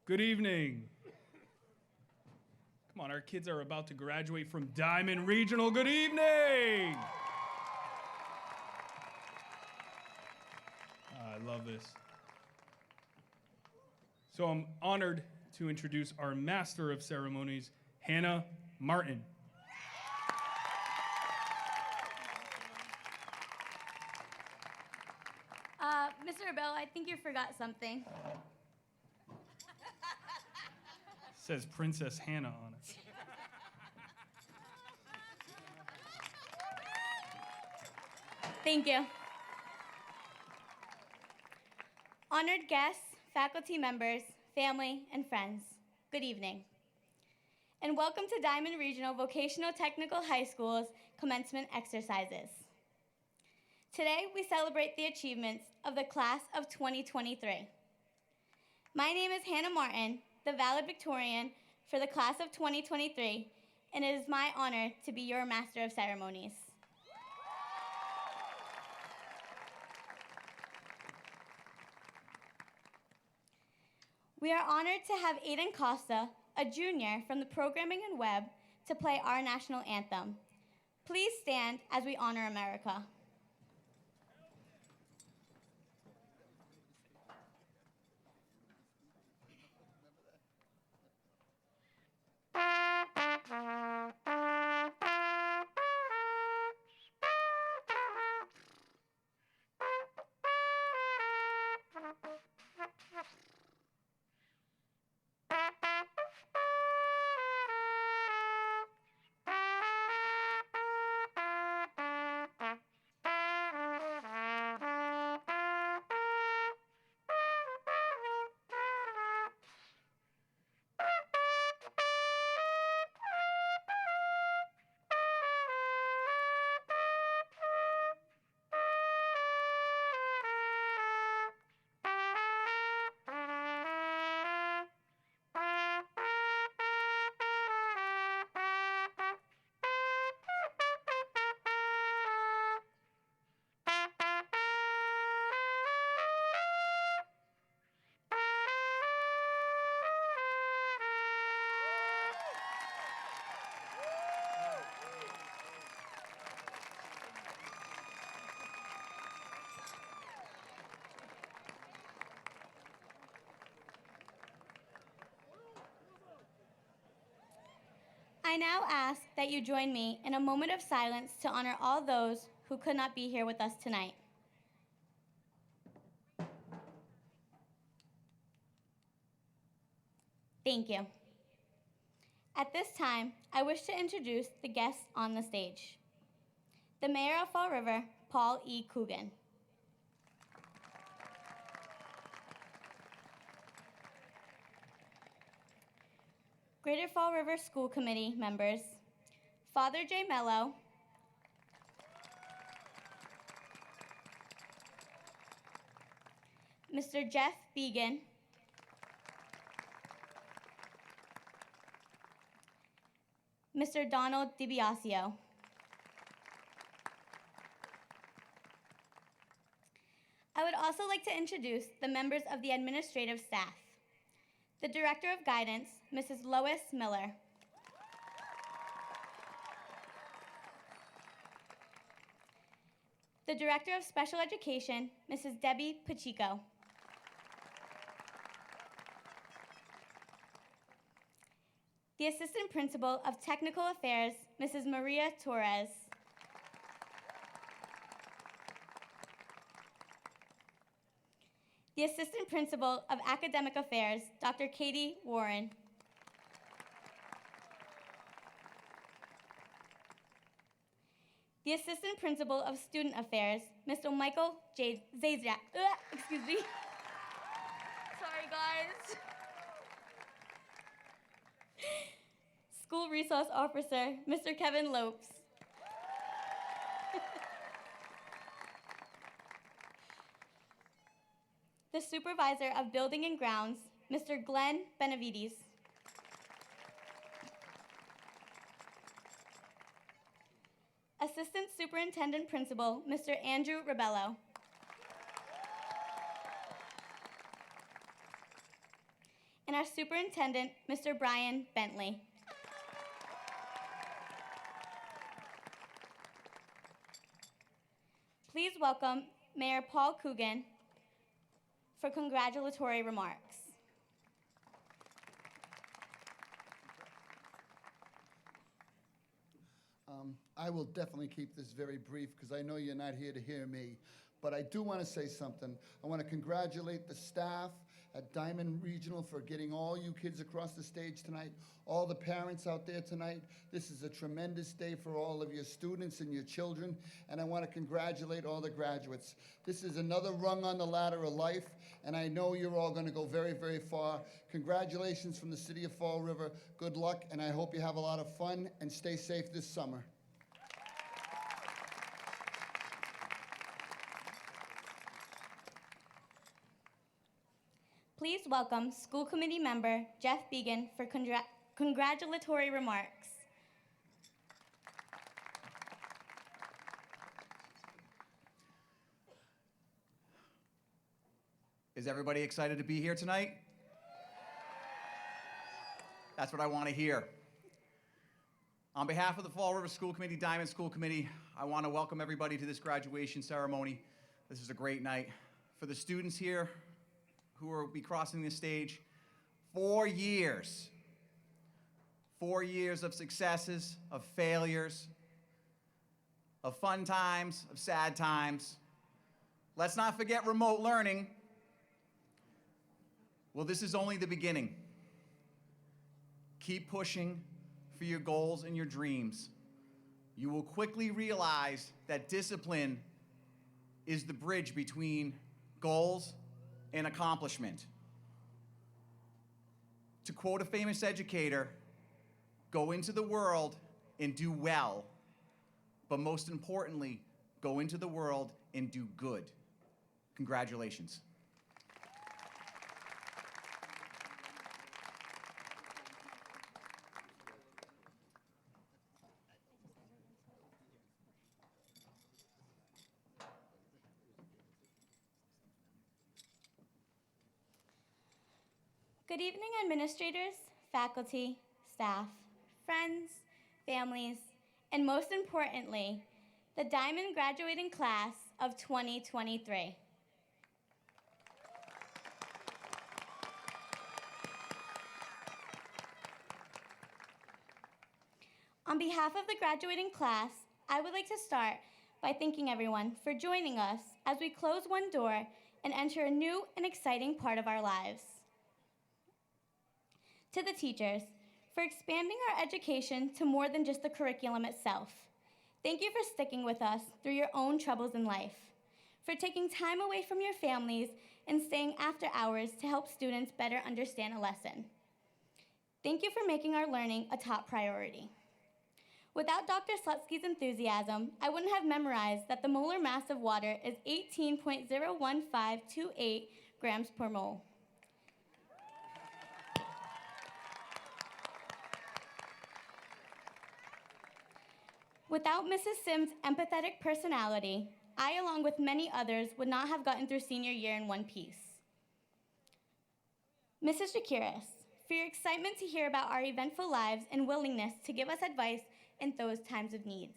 Good evening. Come on, our kids are about to graduate from Diman Regional. Good evening. I love this. So I'm honored to introduce our Master of Ceremonies, Hannah Martin. Mr. Abel, I think you forgot something. Says Princess Hannah on it. Thank you. Honored guests, faculty members, family, and friends, good evening. And welcome to Diman Regional Vocational Technical High School's commencement exercises. Today, we celebrate the achievements of the class of 2023. My name is Hannah Martin, the valedictorian for the class of 2023, and it is my honor to be your Master of Ceremonies. We are honored to have Aiden Costa, a junior from the Programming and Web, to play our national anthem. Please stand as we honor America. I now ask that you join me in a moment of silence to honor all those who could not be here with us tonight. Thank you. At this time, I wish to introduce the guests on the stage. The Mayor of Fall River, Paul E. Coogan. Greater Fall River School Committee members, Father J. Mello, Mr. Jeff Began, Mr. Donald DiBiasio, I would also like to introduce the members of the administrative staff. The Director of Guidance, Mrs. Lois Miller. The Director of Special Education, Mrs. Debbie Pacheco. The Assistant Principal of Technical Affairs, Mrs. Maria Torres. The Assistant Principal of Academic Affairs, Dr. Katie Warren. The Assistant Principal of Student Affairs, Mr. Michael J. Zaziak. Excuse me. Sorry, guys. School Resource Officer, Mr. Kevin Lopes. The Supervisor of Building and Grounds, Mr. Glenn Benavides. Assistant Superintendent Principal, Mr. Andrew Rebello. and our superintendent, Mr. Brian Bentley. Please welcome Mayor Paul Coogan for congratulatory remarks. I will definitely keep this very brief because I know you're not here to hear me, but I do want to say something. I want to congratulate the staff at Diman Regional for getting all you kids across the stage tonight, all the parents out there tonight. This is a tremendous day for all of your students and your children, and I want to congratulate all the graduates. This is another rung on the ladder of life, and I know you're all going to go very, very far. Congratulations from the city of Fall River. Good luck, and I hope you have a lot of fun and stay safe this summer. Please welcome School Committee Member Jeff Began for congratulatory remarks. Is everybody excited to be here tonight? That's what I want to hear. On behalf of the Fall River School Committee, Diman School Committee, I want to welcome everybody to this graduation ceremony. This is a great night. For the students here who will be crossing the stage, 4 years. 4 years of successes, of failures, of fun times, of sad times. Let's not forget remote learning. Well, this is only the beginning. Keep pushing for your goals and your dreams. You will quickly realize that discipline is the bridge between goals and accomplishment. To quote a famous educator, go into the world and do well, but most importantly, go into the world and do good. Congratulations. Good evening, administrators, faculty, staff, friends, families, and most importantly, the Diman graduating class of 2023. On behalf of the graduating class, I would like to start by thanking everyone for joining us as we close one door and enter a new and exciting part of our lives. To the teachers, for expanding our education to more than just the curriculum itself. Thank you for sticking with us through your own troubles in life, for taking time away from your families and staying after hours to help students better understand a lesson. Thank you for making our learning a top priority. Without Dr. Slutsky's enthusiasm, I wouldn't have memorized that the molar mass of water is 18.01528 grams per mole. Without Mrs. Sims' empathetic personality, I, along with many others, would not have gotten through senior year in one piece. Mrs. Jakiris, for your excitement to hear about our eventful lives and willingness to give us advice in those times of need.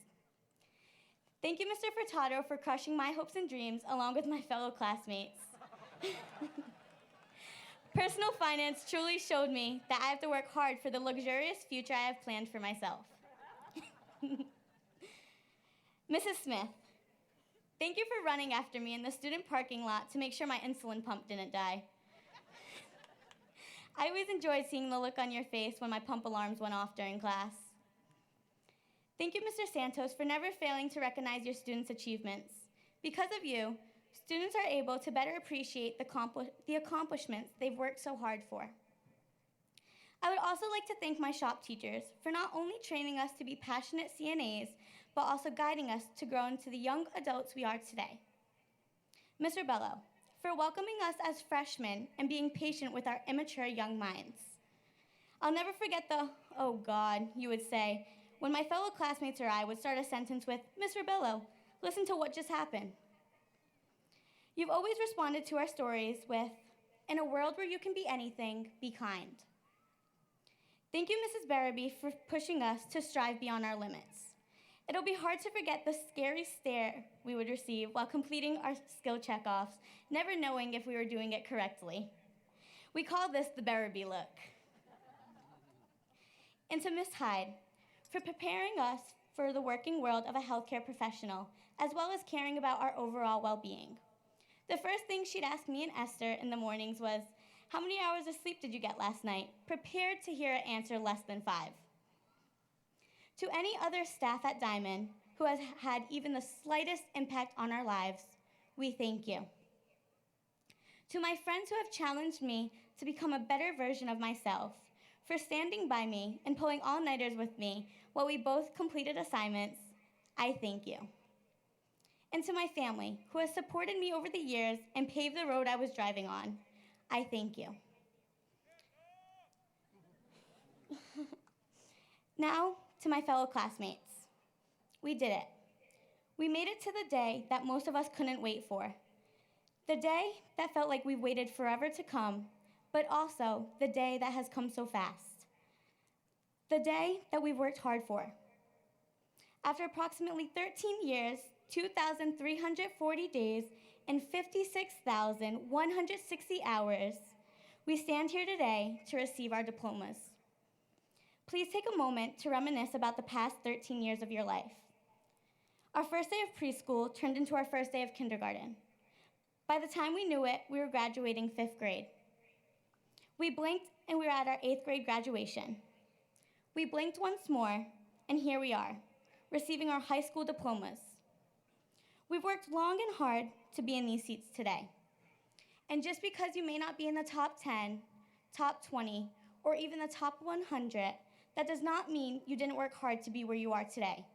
Thank you, Mr. Furtado, for crushing my hopes and dreams along with my fellow classmates. Personal finance truly showed me that I have to work hard for the luxurious future I have planned for myself. Mrs. Smith, thank you for running after me in the student parking lot to make sure my insulin pump didn't die. I always enjoyed seeing the look on your face when my pump alarms went off during class. Thank you, Mr. Santos, for never failing to recognize your students' achievements. Because of you, students are able to better appreciate the accomplishments they've worked so hard for. I would also like to thank my shop teachers for not only training us to be passionate CNAs, but also guiding us to grow into the young adults we are today. Mr. Bello, for welcoming us as freshmen and being patient with our immature young minds. I'll never forget the, "Oh God," you would say, when my fellow classmates or I would start a sentence with, "Mr. Bello, listen to what just happened." You've always responded to our stories with, In a world where you can be anything, be kind. Thank you, Mrs. Barabee, for pushing us to strive beyond our limits. It'll be hard to forget the scary stare we would receive while completing our skill checkoffs, never knowing if we were doing it correctly. We call this the Barabee look. And to Ms. Hyde, for preparing us for the working world of a healthcare professional, as well as caring about our overall well-being. The first thing she'd ask me and Esther in the mornings was, "How many hours of sleep did you get last night?" Prepared to hear an answer less than 5. To any other staff at Diman who has had even the slightest impact on our lives, we thank you. To my friends who have challenged me to become a better version of myself, for standing by me and pulling all-nighters with me while we both completed assignments, I thank you. And to my family, who has supported me over the years and paved the road I was driving on, I thank you. Now, to my fellow classmates. We did it. We made it to the day that most of us couldn't wait for. The day that felt like we waited forever to come, but also the day that has come so fast. The day that we've worked hard for. After approximately 13 years, 2,340 days, and 56,160 hours, we stand here today to receive our diplomas. Please take a moment to reminisce about the past 13 years of your life. Our first day of preschool turned into our first day of kindergarten. By the time we knew it, we were graduating 5th grade. We blinked and we were at our 8th grade graduation. We blinked once more, and here we are, receiving our high school diplomas. We've worked long and hard to be in these seats today. And just because you may not be in the top 10, top 20, or even the top 100, that does not mean you didn't work hard to be where you are today.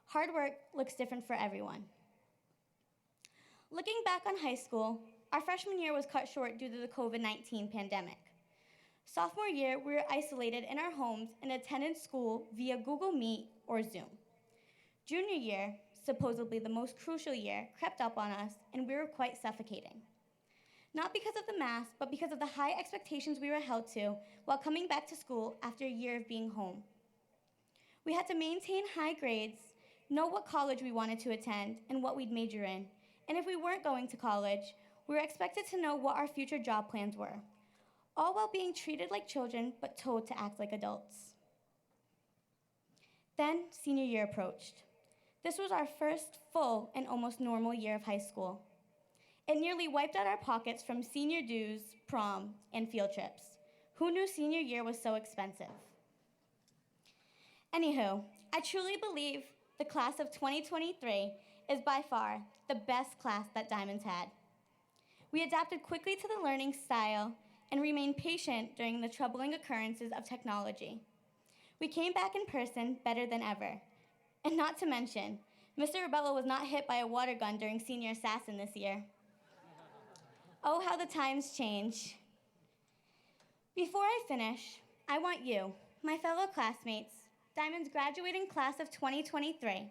Hard work looks different for everyone. Looking back on high school, our freshman year was cut short due to the COVID-19 pandemic. Sophomore year, we were isolated in our homes and attended school via Google Meet or Zoom. Junior year, supposedly the most crucial year, crept up on us, and we were quite suffocating. Not because of the mask, but because of the high expectations we were held to while coming back to school after a year of being home. We had to maintain high grades, know what college we wanted to attend and what we'd major in, and if we weren't going to college, we were expected to know what our future job plans were, all while being treated like children but told to act like adults. Then senior year approached. This was our first full and almost normal year of high school. It nearly wiped out our pockets from senior dues, prom, and field trips. Who knew senior year was so expensive? Anywho, I truly believe the class of 2023 is by far the best class that Diman's had. We adapted quickly to the learning style and remained patient during the troubling occurrences of technology. We came back in person better than ever. And not to mention, Mr. Rebello was not hit by a water gun during senior assassin this year. Oh, how the times change. Before I finish, I want you, my fellow classmates, Diman's graduating class of 2023,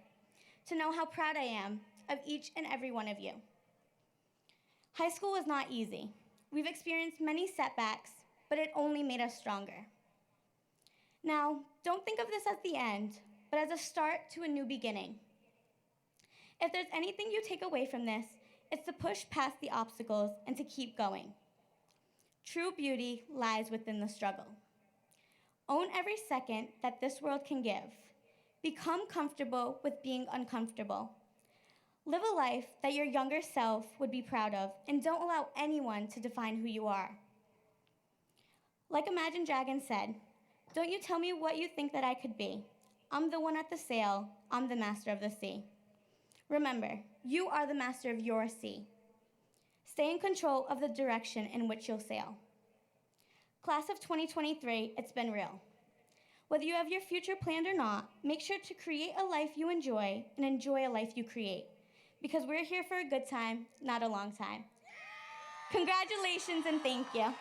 to know how proud I am of each and every one of you. High school was not easy. We've experienced many setbacks, but it only made us stronger. Now, don't think of this as the end, but as a start to a new beginning. If there's anything you take away from this, it's to push past the obstacles and to keep going. True beauty lies within the struggle. Own every second that this world can give. Become comfortable with being uncomfortable. Live a life that your younger self would be proud of, and don't allow anyone to define who you are. Like Imagine Dragons said, "Don't you tell me what you think that I could be. I'm the one at the sail, I'm the master of the sea." Remember, you are the master of your sea. Stay in control of the direction in which you'll sail. Class of 2023, it's been real. Whether you have your future planned or not, make sure to create a life you enjoy and enjoy a life you create, because we're here for a good time, not a long time. Congratulations and thank you.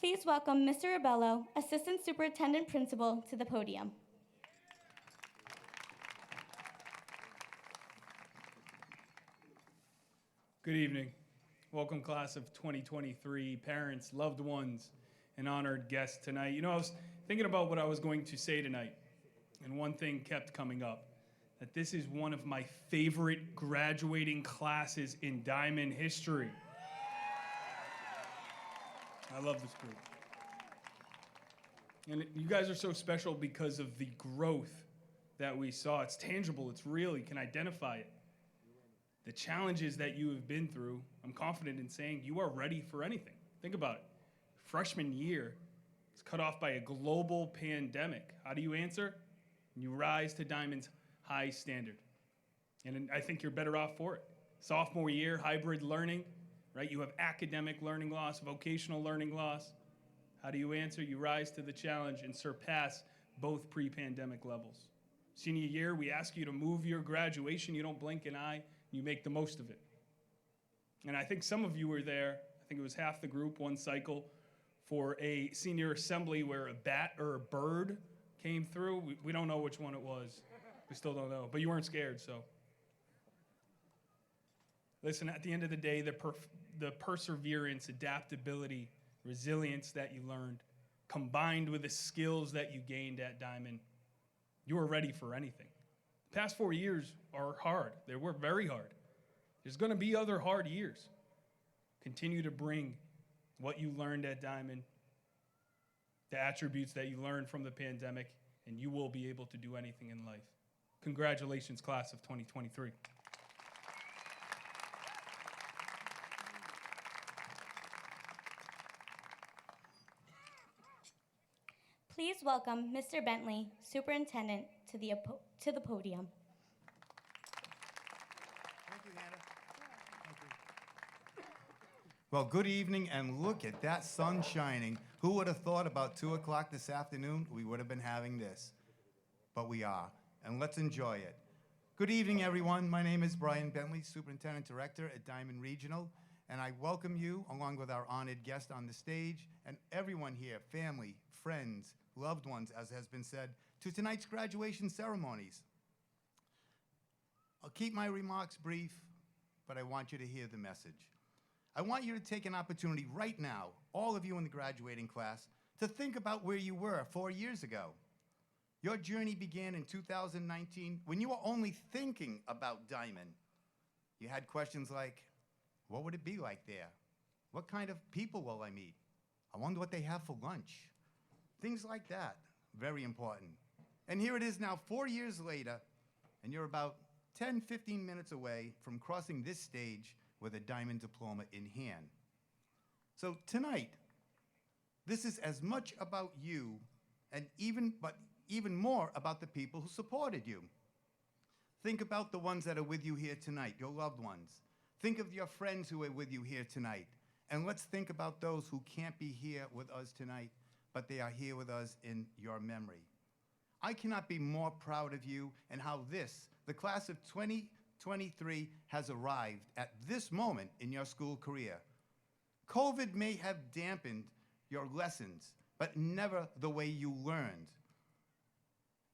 Please welcome Mr. Rebello, Assistant Superintendent Principal, to the podium. Good evening. Welcome, class of 2023, parents, loved ones, and honored guests tonight. You know, I was thinking about what I was going to say tonight, and one thing kept coming up, that this is one of my favorite graduating classes in Diamond history. I love this group. And you guys are so special because of the growth that we saw. It's tangible, it's real, you can identify it. The challenges that you have been through, I'm confident in saying you are ready for anything. Think about it. Freshman year is cut off by a global pandemic. How do you answer? You rise to Diamond's high standard. And I think you're better off for it. Sophomore year, hybrid learning, right? You have academic learning loss, vocational learning loss. How do you answer? You rise to the challenge and surpass both pre-pandemic levels. Senior year, we ask you to move your graduation. You don't blink an eye. You make the most of it. And I think some of you were there. I think it was half the group, one cycle, for a senior assembly where a bat or a bird came through. We don't know which one it was. We still don't know. But you weren't scared, so. Listen, at the end of the day, the perseverance, adaptability, resilience that you learned, combined with the skills that you gained at Diamond, you are ready for anything. The past 4 years are hard. They were very hard. There's going to be other hard years. Continue to bring what you learned at Diamond, the attributes that you learned from the pandemic, and you will be able to do anything in life. Congratulations, class of 2023. Please welcome Mr. Bentley, Superintendent, to the podium. Thank you, Hannah. Thank you. Well, good evening, and look at that sun shining. Who would have thought about 2 o'clock this afternoon we would have been having this? But we are, and let's enjoy it. Good evening, everyone. My name is Brian Bentley, Superintendent Director at Diamond Regional, and I welcome you, along with our honored guest on the stage, and everyone here, family, friends, loved ones, as has been said, to tonight's graduation ceremonies. I'll keep my remarks brief, but I want you to hear the message. I want you to take an opportunity right now, all of you in the graduating class, to think about where you were 4 years ago. Your journey began in 2019 when you were only thinking about Diamond. You had questions like, what would it be like there? What kind of people will I meet? I wonder what they have for lunch. Things like that, very important. And here it is now 4 years later, and you're about 10, 15 minutes away from crossing this stage with a Diamond diploma in hand. So tonight, this is as much about you, and even more about the people who supported you. Think about the ones that are with you here tonight, your loved ones. Think of your friends who are with you here tonight. And let's think about those who can't be here with us tonight, but they are here with us in your memory. I cannot be more proud of you and how the class of 2023, has arrived at this moment in your school career. COVID may have dampened your lessons, but never the way you learned.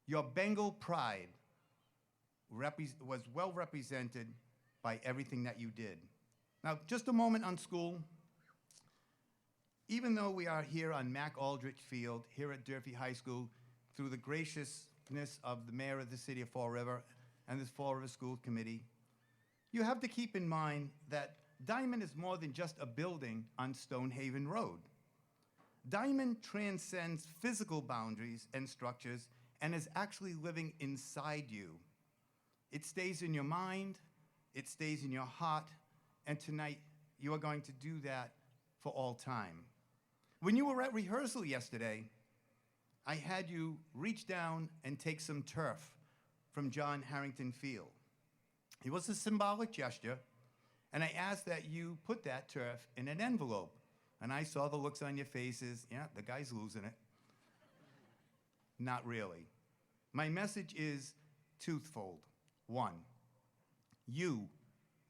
Your Bengal pride was well represented by everything that you did. Now, just a moment on school. Even though we are here on Mac Aldrich Field, here at Durfee High School, through the graciousness of the mayor of the city of Fall River and this Fall River School Committee, you have to keep in mind that Diamond is more than just a building on Stonehaven Road. Diamond transcends physical boundaries and structures and is actually living inside you. It stays in your mind, it stays in your heart, and tonight you are going to do that for all time. When you were at rehearsal yesterday, I had you reach down and take some turf from John Harrington Field. It was a symbolic gesture, and I asked that you put that turf in an envelope. And I saw the looks on your faces. Yeah, the guy's losing it. Not really. My message is twofold. One, you,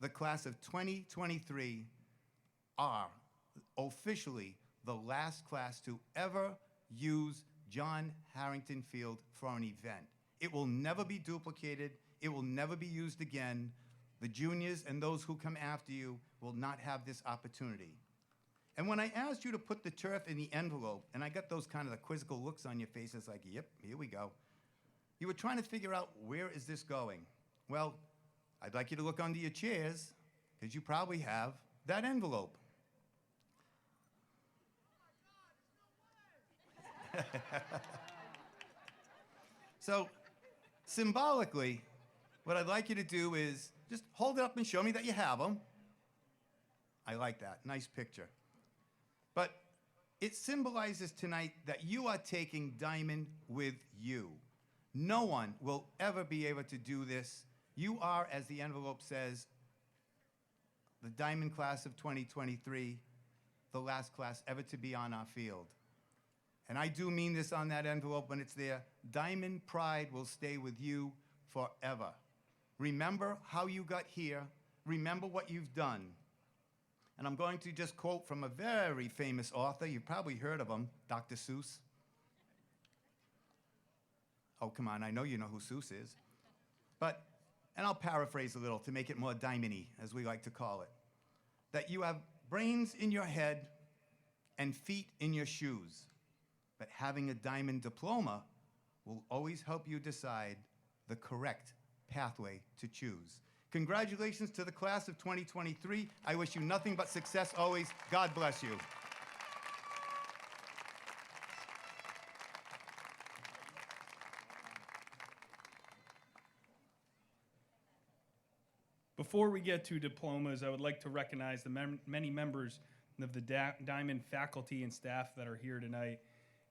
the class of 2023, are officially the last class to ever use John Harrington Field for an event. It will never be duplicated. It will never be used again. The juniors and those who come after you will not have this opportunity. And when I asked you to put the turf in the envelope, and I got those kind of the quizzical looks on your faces like, yep, here we go. You were trying to figure out, where is this going? Well, I'd like you to look under your chairs, because you probably have that envelope. So, symbolically, what I'd like you to do is just hold it up and show me that you have them. I like that. Nice picture. But it symbolizes tonight that you are taking Diman with you. No one will ever be able to do this. You are, as the envelope says, the Diman class of 2023, the last class ever to be on our field. And I do mean this on that envelope when it's there. Diman pride will stay with you forever. Remember how you got here. Remember what you've done. And I'm going to just quote from a very famous author. You've probably heard of him, Dr. Seuss. Oh, come on, I know you know who Seuss is. But, and I'll paraphrase a little to make it more diamond-y, as we like to call it, that you have brains in your head and feet in your shoes. But having a Diman diploma will always help you decide the correct pathway to choose. Congratulations to the class of 2023. I wish you nothing but success always. God bless you. Before we get to diplomas, I would like to recognize the many members of the Diman faculty and staff that are here tonight.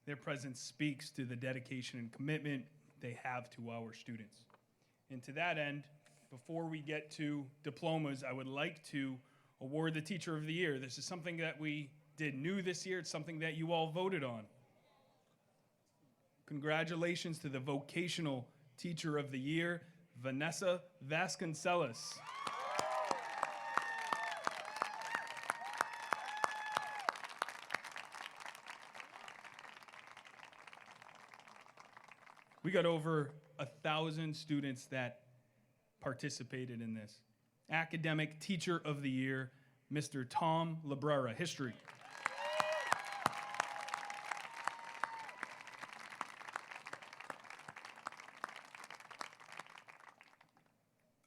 Their presence speaks to the dedication and commitment they have to our students. And to that end, before we get to diplomas, I would like to award the Teacher of the Year. This is something that we did new this year. It's something that you all voted on. Congratulations to the Vocational Teacher of the Year, Vanessa Vasconcelos. We got over 1,000 students that participated in this. Academic Teacher of the Year, Mr. Tom Labrera, History.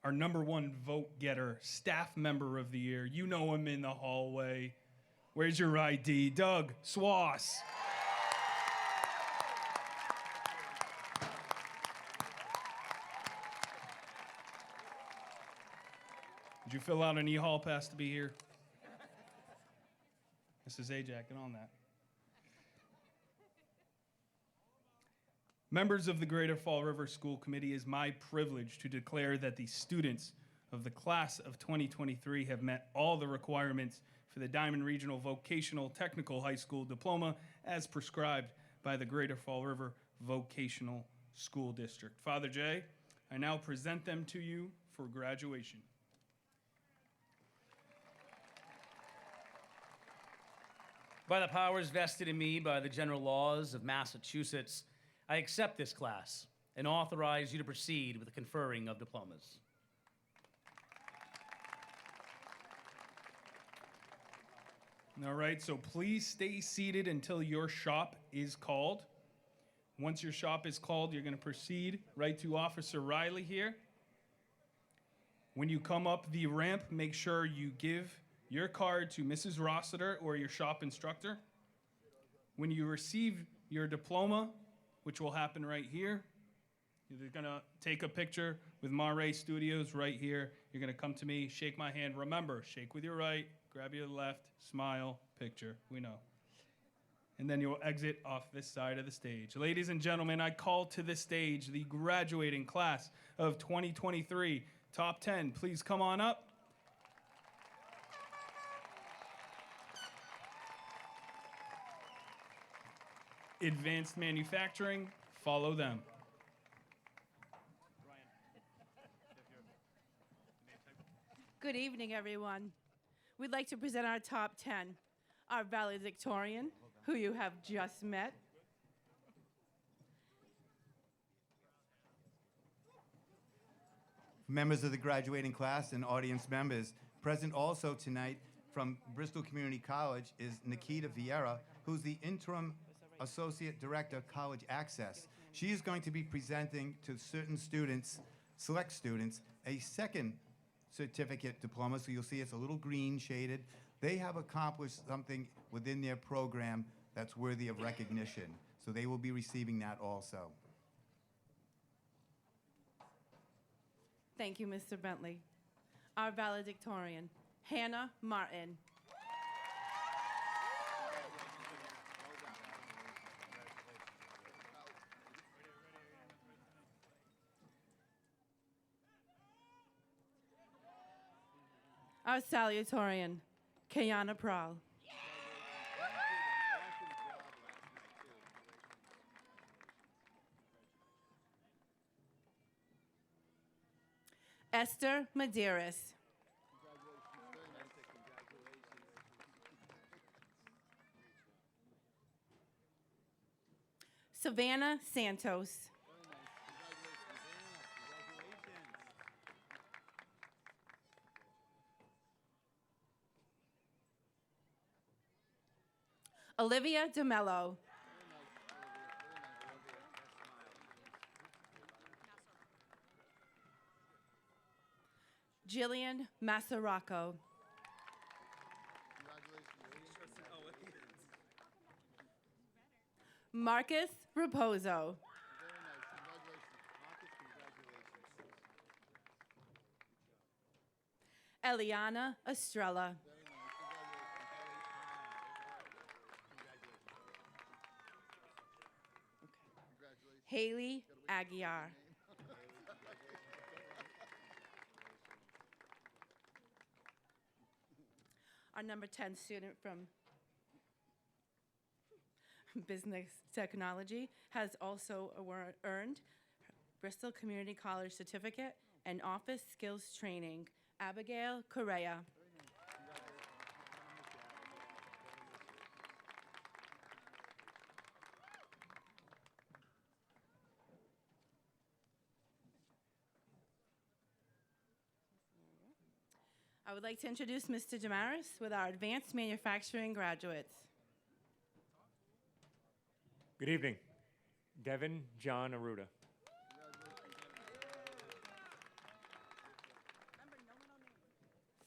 Our #1 vote getter, Staff Member of the Year. You know him in the hallway. Where's your ID? Doug Swass. Did you fill out an e-hall pass to be here? Mrs. Ajak, get on that. Members of the Greater Fall River School Committee, it is my privilege to declare that the students of the class of 2023 have met all the requirements for the Diman Regional Vocational Technical High School Diploma as prescribed by the Greater Fall River Vocational School District. Father Jay, I now present them to you for graduation. By the powers vested in me by the general laws of Massachusetts, I accept this class and authorize you to proceed with the conferring of diplomas. All right, so please stay seated until your shop is called. Once your shop is called, you're going to proceed right to Officer Riley here. When you come up the ramp, make sure you give your card to Mrs. Rossiter or your shop instructor. When you receive your diploma, which will happen right here, you're gonna take a picture with Mare Studios right here. You're gonna come to me, shake my hand. Remember, shake with your right, grab your left, smile, picture, we know. And then you'll exit off this side of the stage. Ladies and gentlemen, I call to the stage the graduating class of 2023. Top 10, please come on up. Advanced Manufacturing, follow them. Good evening, everyone. We'd like to present our top 10. our valedictorian, who you have just met. Members of the graduating class and audience members, present also tonight from Bristol Community College is Nikita Vieira, who's the interim associate director, College Access. She is going to be presenting to certain students, select students, a second certificate diploma. So you'll see it's a little green shaded. They have accomplished something within their program that's worthy of recognition. So they will be receiving that also. Thank you, Mr. Bentley. Our valedictorian, Hannah Martin. Our salutatorian, Kayana Prowl. Esther Medeiros. Savannah Santos. Olivia DeMello. Jillian Massaraco. Marcus Raposo. Eliana Estrella. Haley Aguiar. Our number 10 student from Business Technology has also earned Bristol Community College Certificate and Office Skills Training, Abigail Correa. I would like to introduce Mr. Damaris with our advanced manufacturing graduates. Good evening. Devin John Aruda.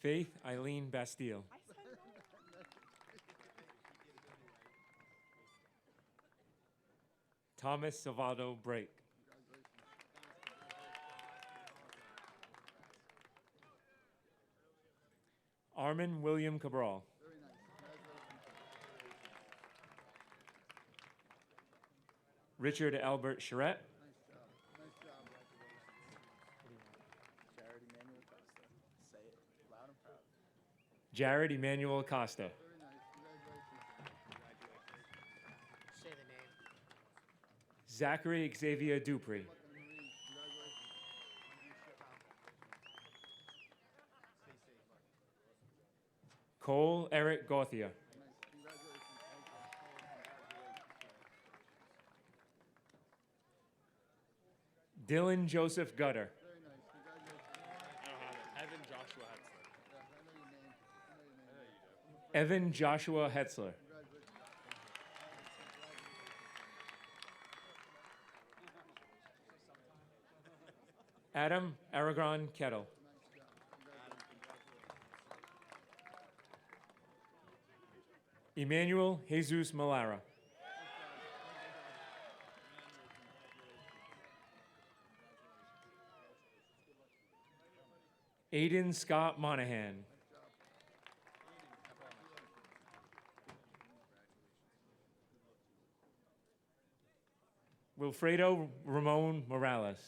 Faith Eileen Bastille. Thomas Salvador Brake. Armin William Cabral. Richard Albert Charette. Jared Emmanuel Acosta. Zachary Xavier Dupree. Cole Eric Gauthier. Dylan Joseph Gutter. Evan Joshua Hetzler. Adam Aragon Kettle. Emmanuel Jesus Malara. Aiden Scott Monahan. Wilfredo Ramon Morales.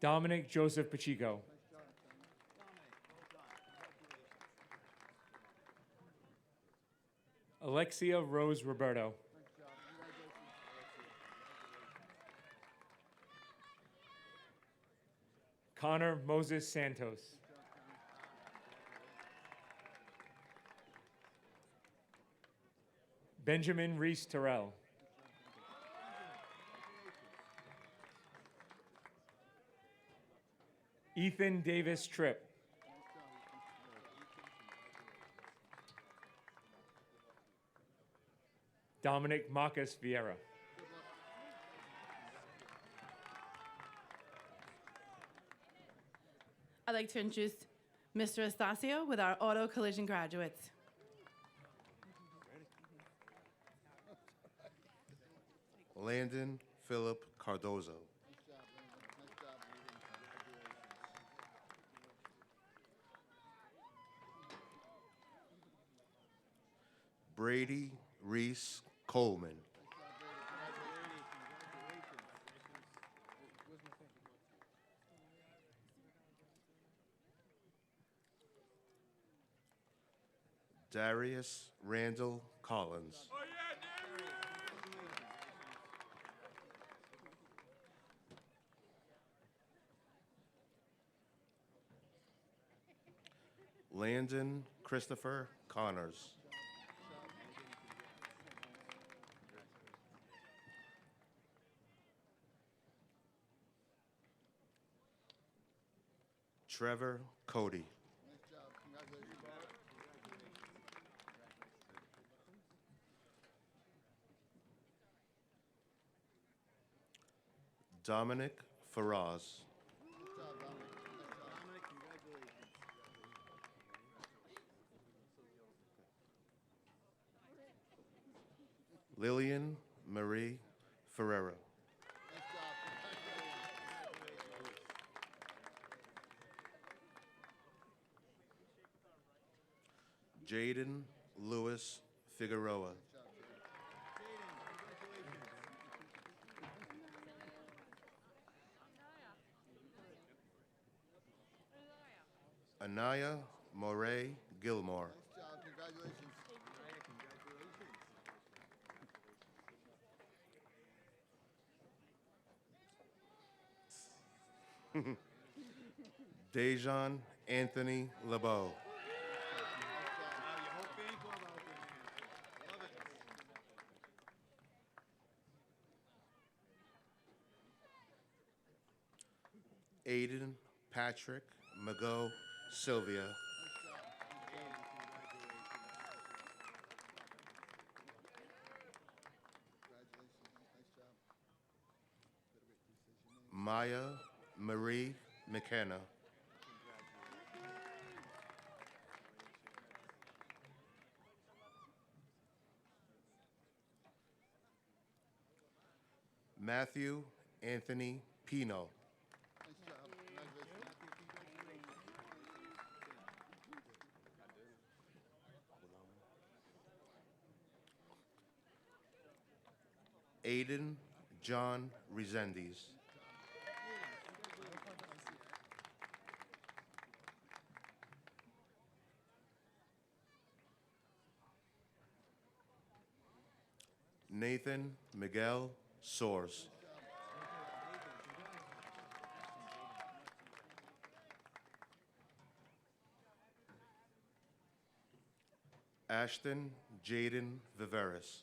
Dominic Joseph Pacheco. Alexia Rose Roberto. Connor Moses Santos. Benjamin Reese Terrell. Ethan Davis Tripp. Dominic Marcus Vieira. I'd like to introduce Mr. Estacio with our auto collision graduates. Landon Philip Cardozo. Brady Reese Coleman. Darius Randall Collins. Landon Christopher Connors. Trevor Cody. Dominic Faraz. Lillian Marie Ferreira. Jaden Lewis Figueroa. Anaya Moray Gilmore. Dejan Anthony LeBeau. Aiden Patrick Mago Sylvia. Maya Marie McKenna. Matthew Anthony Pino. Aiden John Resendiz. Nathan Miguel Soares. Ashton Jaden Viveris.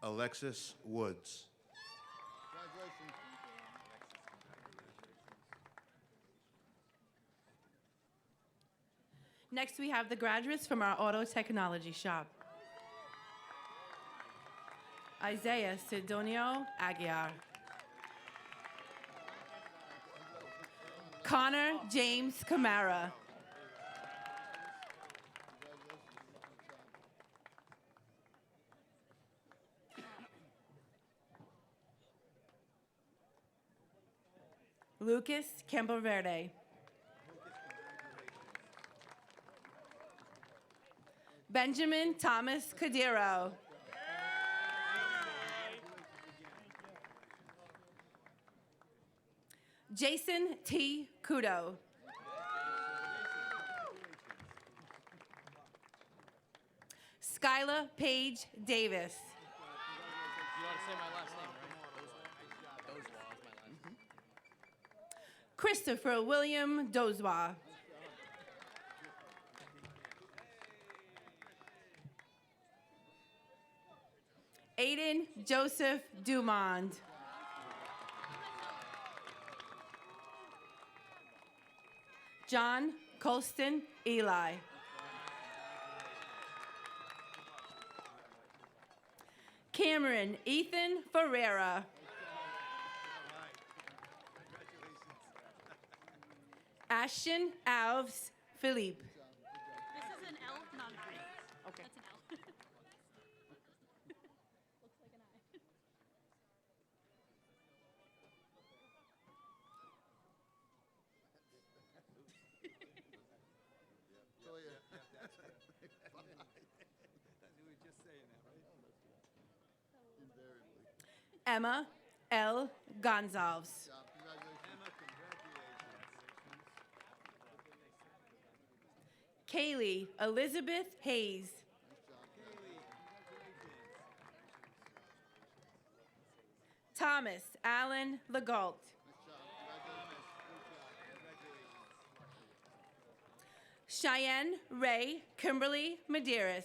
Alexis Woods. Next, we have the graduates from our auto technology shop. Isaiah Sidonio Aguiar. Connor James Camara. Lucas Campoverde. Benjamin Thomas Cadiro. Jason T. Kudo. Skyla Paige Davis. You want to say my last name, right? Those laws, my last name. Christopher William Dozwa. Aiden Joseph Dumond. John Colston Eli. Cameron Ethan Ferreira. Ashton Alves Philippe. This is an L, not an I. Okay. That's an L. Looks like an I. Emma L. Gonzalez. Kaylee Elizabeth Hayes. Thomas Allen Legault. Cheyenne Ray Kimberly Medeiros.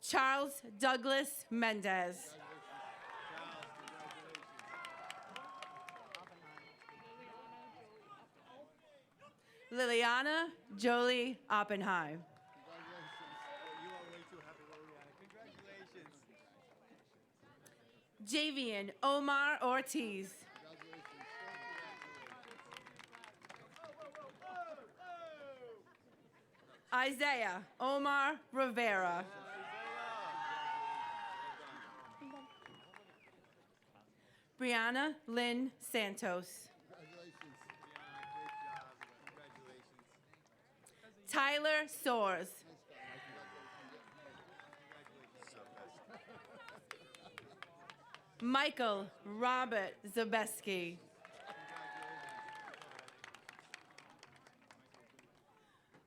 Charles Douglas Mendez. Liliana Jolie Oppenheim. Javian Omar Ortiz. Isaiah Omar Rivera. Brianna Lynn Santos. Tyler Soares. Michael Robert Zabeski.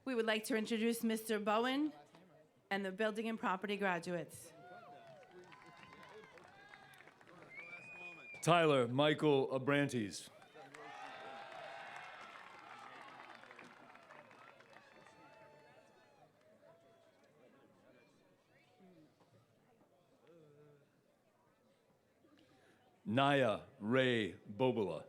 We would like to introduce Mr. Bowen and the building and property graduates. Tyler Michael Abrantes. Naya Ray Bobola.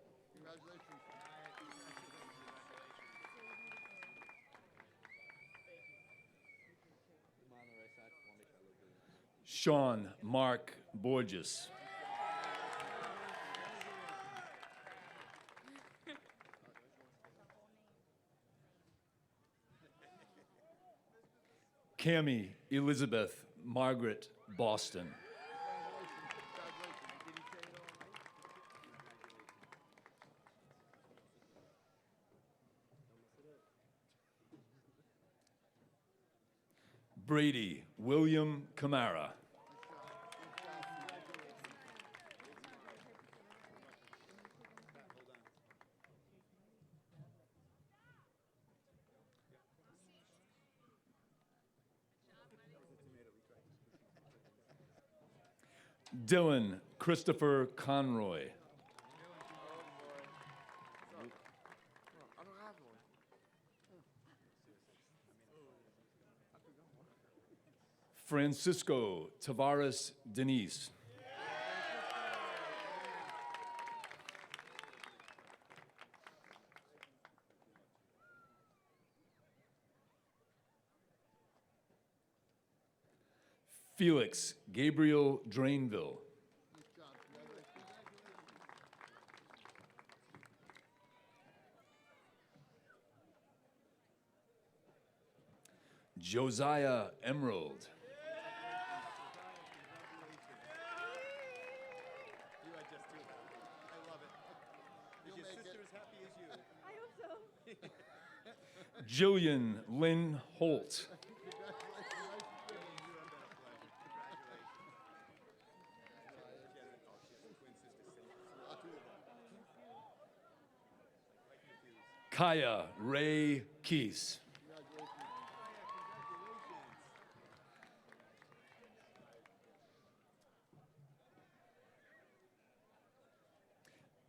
Sean Mark Borges. Cami Elizabeth Margaret Boston. Brady William Camara. Dylan Christopher Conroy. Francisco Tavares Denise. Felix Gabriel Drainville. Josiah Emerald. Jillian Lynn Holt. Kaya Ray Keys.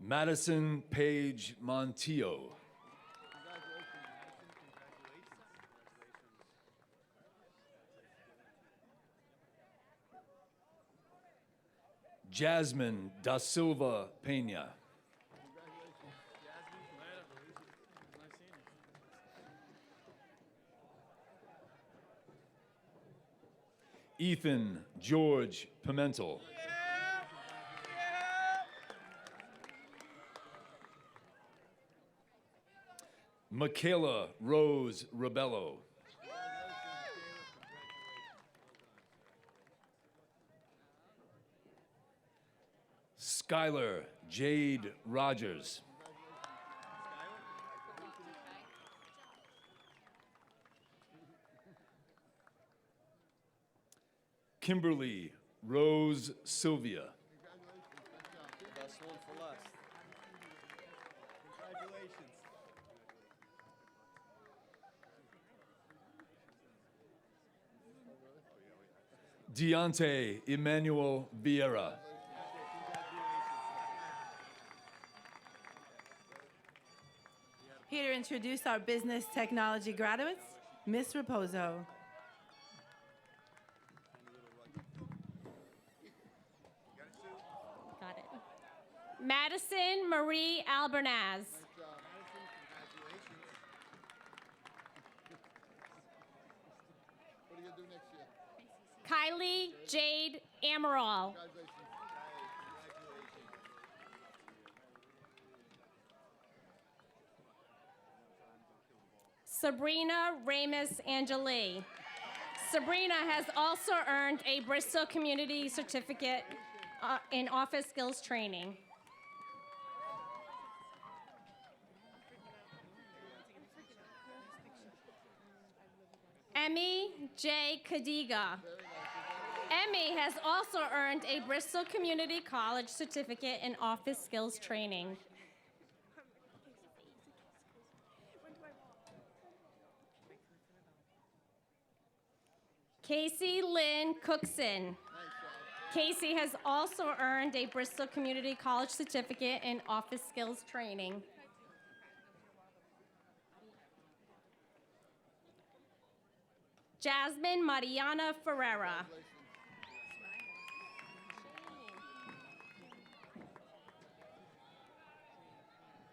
Madison Page Montillo. Jasmine Da Silva Pena. Ethan George Pimentel. Michaela Rose Rebello. Skylar Jade Rogers. Kimberly Rose Sylvia. Best one for last. Congratulations. Deontay Emmanuel Vieira. Here to introduce our business technology graduates, Ms. Raposo. Got it. Madison Marie Albernaz. What are you gonna do next year? Kylie Jade Amaral. Sabrina Ramus Angeli. Sabrina has also earned a Bristol Community Certificate in Office Skills Training. Emmy J. Kadiga. Emmy has also earned a Bristol Community College Certificate in Office Skills Training. Casey Lynn Cookson. Casey has also earned a Bristol Community College Certificate in Office Skills Training. Jasmine Mariana Ferreira.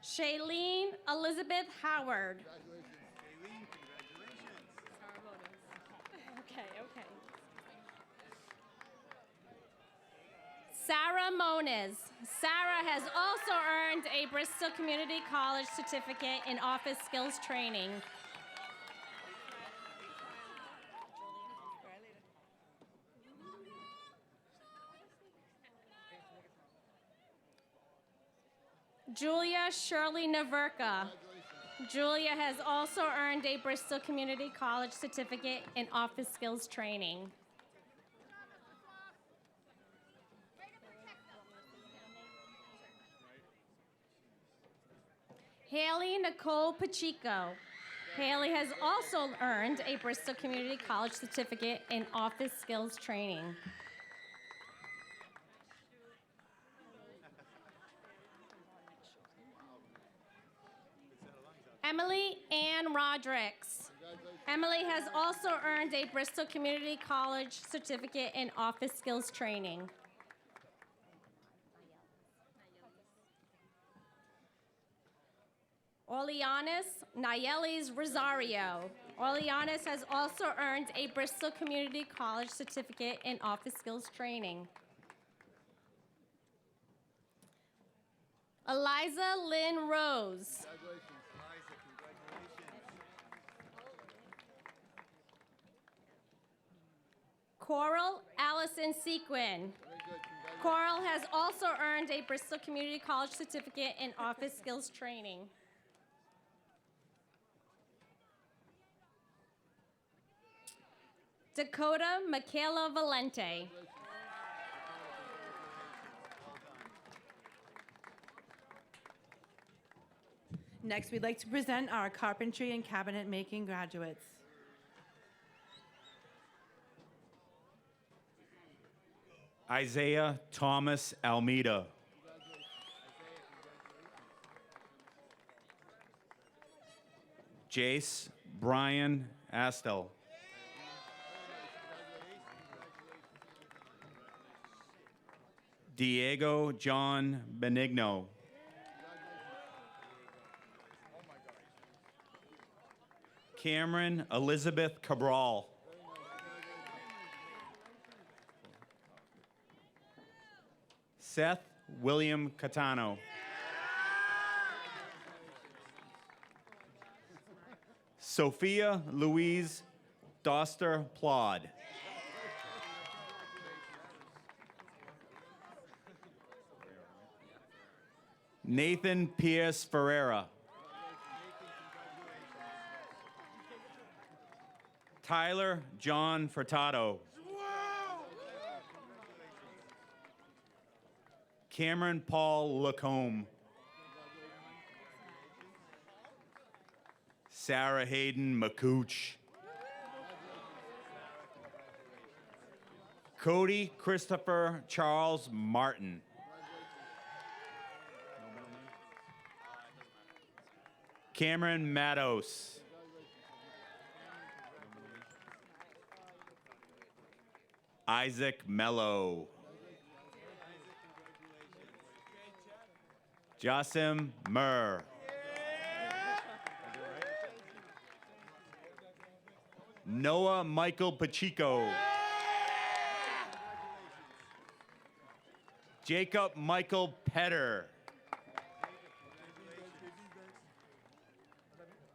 Shailene Elizabeth Howard. Okay. Sarah Moniz. Sarah has also earned a Bristol Community College Certificate in Office Skills Training. Julia Shirley Naverka. Julia has also earned a Bristol Community College Certificate in Office Skills Training. Haley Nicole Pacheco. Haley has also earned a Bristol Community College Certificate in Office Skills Training. Emily Ann Rodricks. Emily has also earned a Bristol Community College Certificate in Office Skills Training. Oleanis Nayelis Rosario. Oleanis has also earned a Bristol Community College Certificate in Office Skills Training. Eliza Lynn Rose. Coral Allison Sequin. Coral has also earned a Bristol Community College Certificate in Office Skills Training. Dakota Michaela Valente. Next, we'd like to present our carpentry and cabinet making graduates. Isaiah Thomas Almeida. Jace Brian Astel. Diego John Benigno. Cameron Elizabeth Cabral. Seth William Catano. Sophia Louise Doster Plod. Nathan Pierce Ferreira. Tyler John Furtado. Cameron Paul Lacombe. Sarah Hayden McCooch. Cody Christopher Charles Martin. Cameron Matos. Isaac Mello. Jasim Murr. Noah Michael Pacheco. Jacob Michael Petter.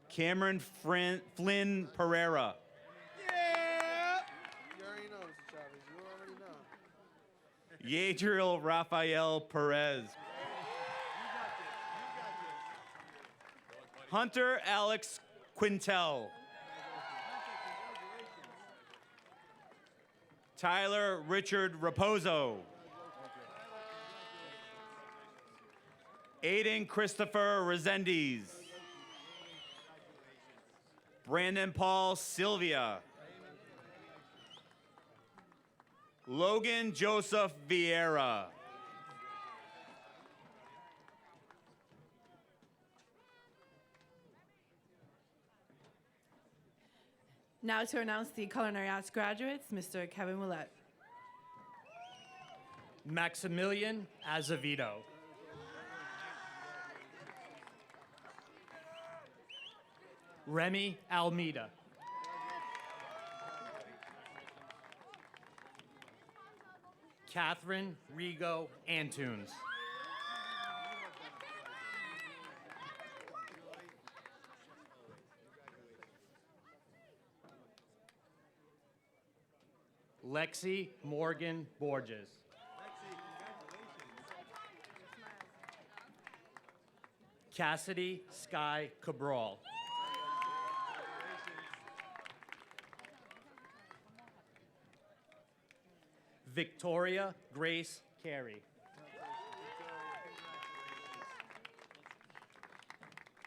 Cameron Flynn Pereira. Yadriel Rafael Perez. Hunter Alex Quintel. Tyler Richard Raposo. Aiden Christopher Resendiz. Brandon Paul Sylvia. Logan Joseph Vieira. Now to announce the Culinary Arts graduates, Mr. Kevin Willett. Maximilian Azevedo. Remy Almeida. Catherine Rigo Antunes. Lexi Morgan Borges. Cassidy Sky Cabral. Victoria Grace Carey.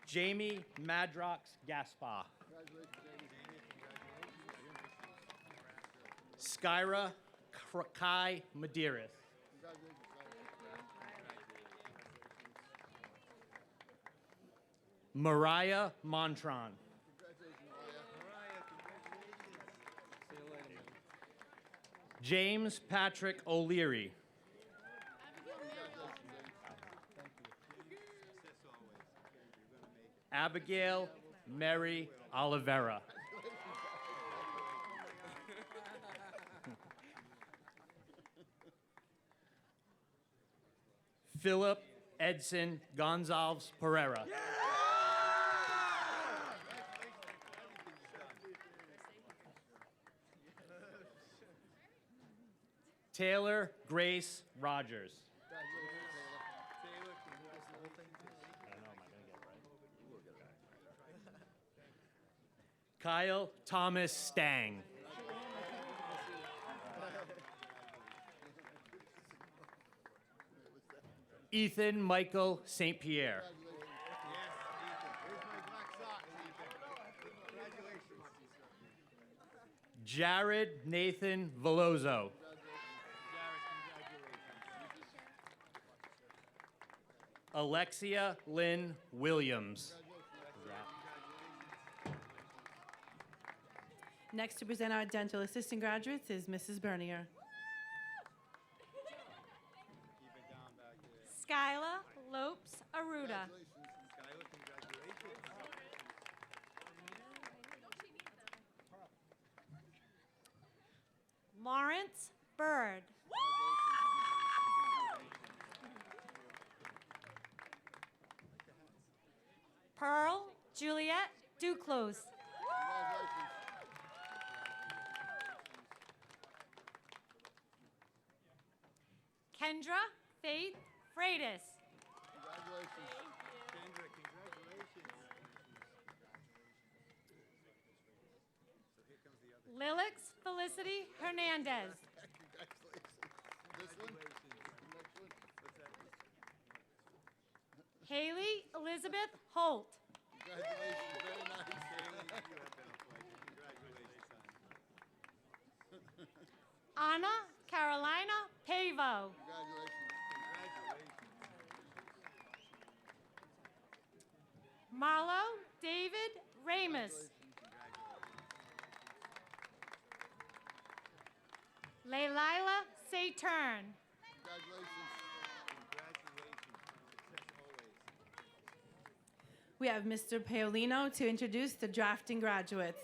Jamie Madrox Gaspar. Skyra Kai Medeiros. Mariah Montron. James Patrick O'Leary. Abigail Mary Oliveira. Philip Edson Gonzalez Pereira. Taylor Grace Rogers. Kyle Thomas Stang. Ethan Michael St. Pierre. Jared Nathan Veloso. Alexia Lynn Williams. Next to present our dental assistant graduates is Mrs. Bernier. Skyla Lopes Aruda. Lawrence Bird. Pearl Juliet Duclos. Kendra Faith Freitas. Lilix Felicity Hernandez. Haley Elizabeth Holt. Anna Carolina Pavo. Marlo David Ramus. Leilila Saturn. We have Mr. Paolino to introduce the drafting graduates.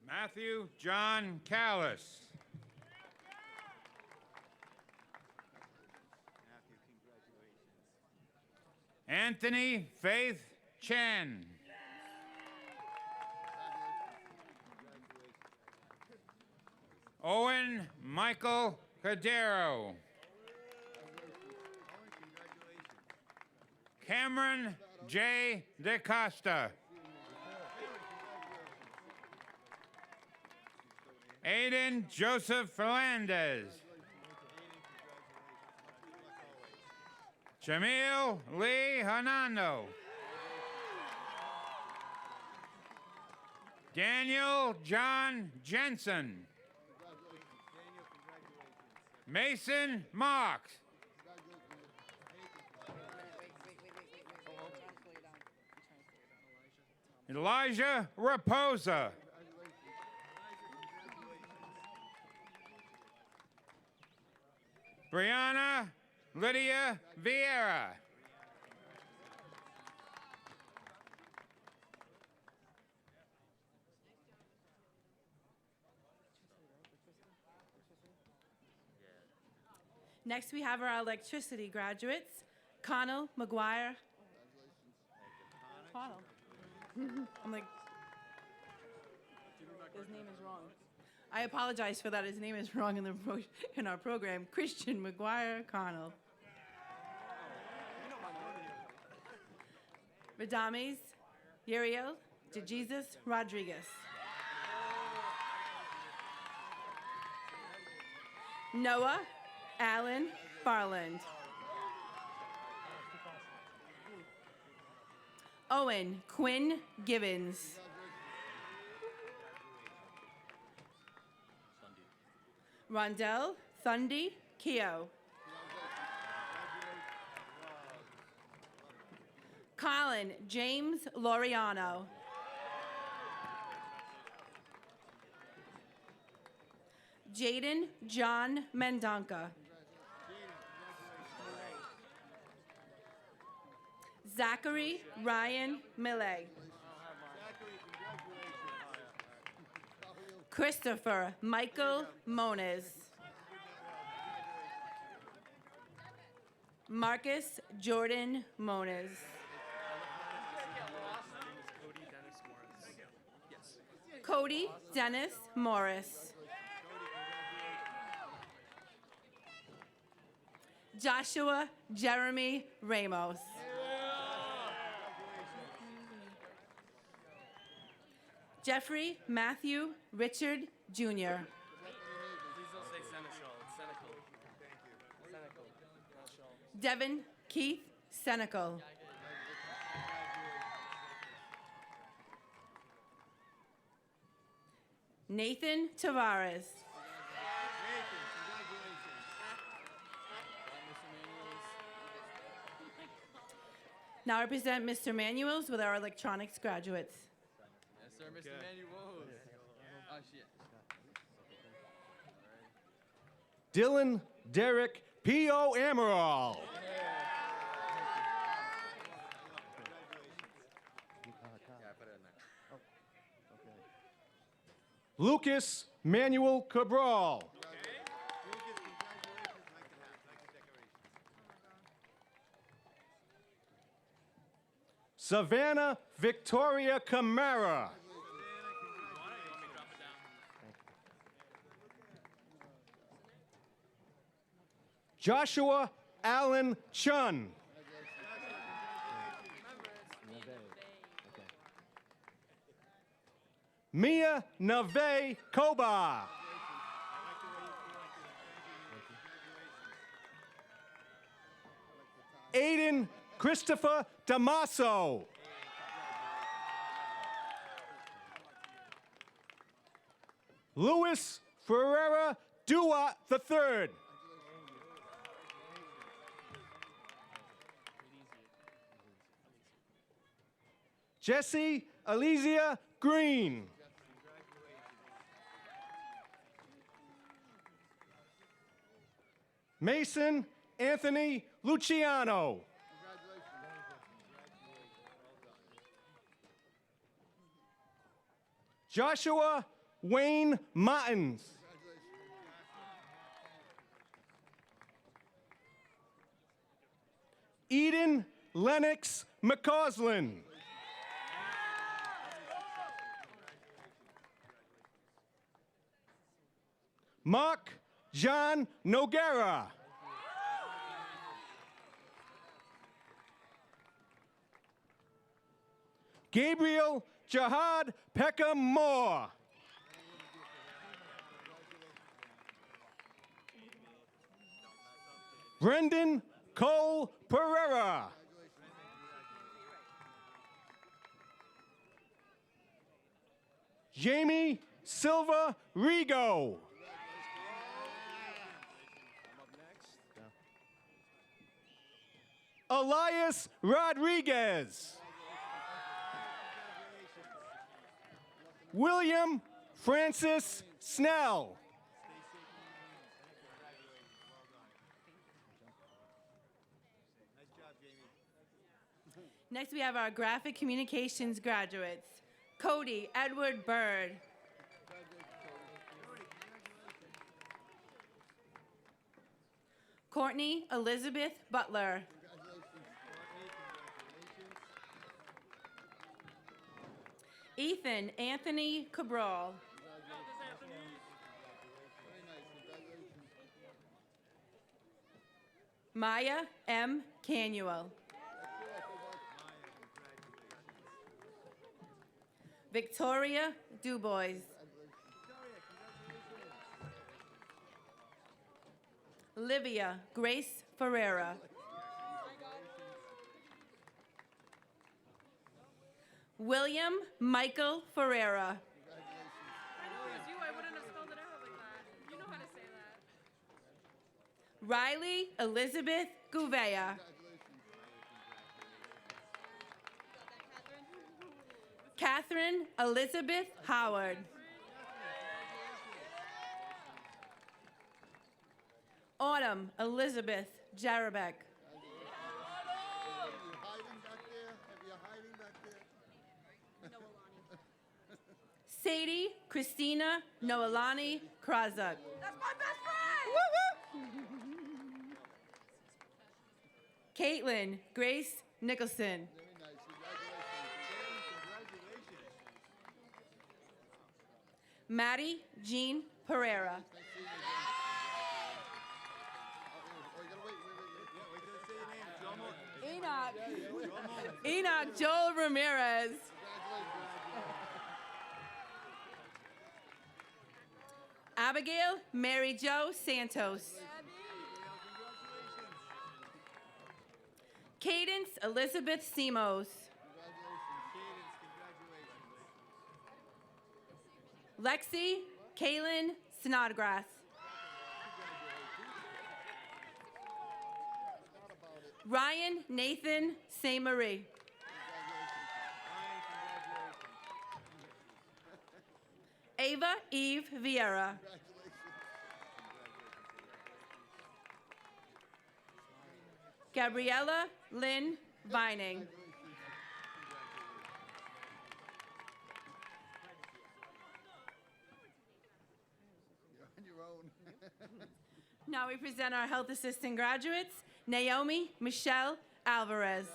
Matthew John Callis. Anthony Faith Chen. Owen Michael Cadero. Cameron J. DeCosta. Aiden Joseph Fernandez. Jamil Lee Hernando. Daniel John Jensen. Mason Marks. Elijah Raposa. Brianna Lydia Vieira. Next, we have our electricity graduates, Connell McGuire. Connell. I'm like, his name is wrong. I apologize for that. His name is wrong in our program. Christian McGuire Connell. Radames Uriel de Jesus Rodriguez. Noah Allen Farland. Owen Quinn Gibbons. Rondell Thundy Keogh. Colin James Loriano. Jaden John Mendonca. Zachary Ryan Millay. Christopher Michael Moniz. Marcus Jordan Moniz. Cody Dennis Morris. Joshua Jeremy Ramos. Jeffrey Matthew Richard Jr. Devin Keith Senecal. Nathan Tavares. Now I present Mr. Manuels with our electronics graduates. Yes, sir, Mr. Manuel. Oh, shit. Dylan Derek P.O. Amaral. Lucas Manuel Cabral. Savannah Victoria Camara. Joshua Allen Chun. Mia Nave Koba. Aiden Christopher Damaso. Louis Ferreira Dua III. Jesse Elysia Green. Mason Anthony Luciano. Joshua Wayne Martins. Eden Lennox McCausland. Mark John Noguera. Gabriel Jihad Peckham Moore. Brendan Cole Pereira. Jamie Silva Rigo. Elias Rodriguez. William Francis Snell. Next, we have our graphic communications graduates. Cody Edward Bird. Courtney Elizabeth Butler. Ethan Anthony Cabral. Maya M. Canuel. Victoria Dubois. Livia Grace Ferreira. William Michael Ferreira. Riley Elizabeth Gouveia. Catherine Elizabeth Howard. Autumn Elizabeth Jarabek. Sadie Christina Noelani Krazuk. That's my best friend! Caitlin Grace Nicholson. Maddie Jean Pereira. Enoch Joel Ramirez. Abigail Mary Jo Santos. Cadence Elizabeth Simos. Lexi Kaylin Snodgrass. Ryan Nathan St. Marie. Ava Eve Vieira. Gabriella Lynn Vining. On your own. Now we present our health assistant graduates, Naomi Michelle Alvarez.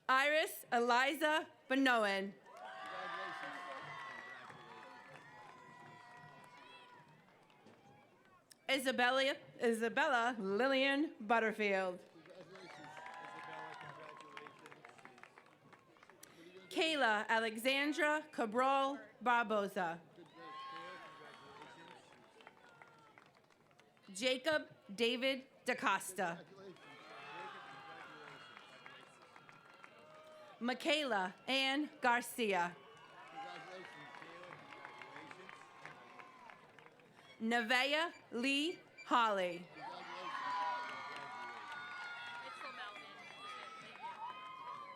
Iris Eliza Benoen. Isabella Lillian Butterfield. Kayla Alexandra Cabral Barbosa. Jacob David DaCosta. Michaela Ann Garcia. Nevaeh Lee Holly.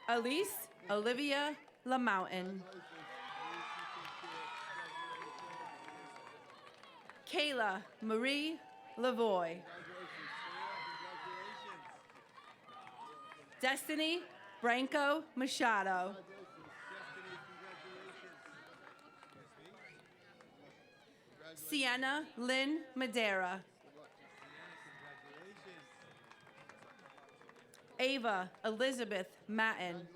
Elise Olivia LaMountain. Kayla Marie Lavoy. Destiny Branco Machado. Sienna Lynn Madera. Ava Elizabeth Matten.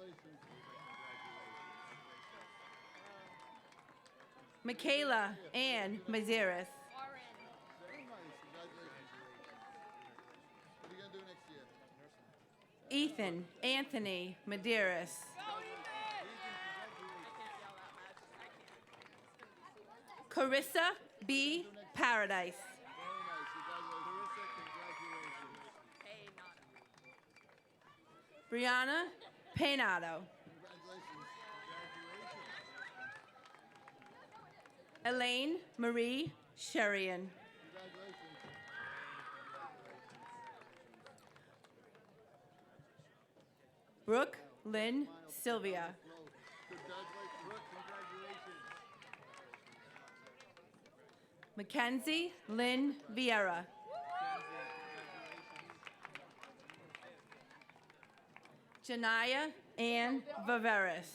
Michaela Ann Mazeris. What are you going to do next year? Ethan Anthony Medeiros. Carissa B. Paradise. Brianna Peinado. Elaine Marie Sherian. Brooke Lynn Sylvia. Mackenzie Lynn Vieira. Janaya Ann Viveris.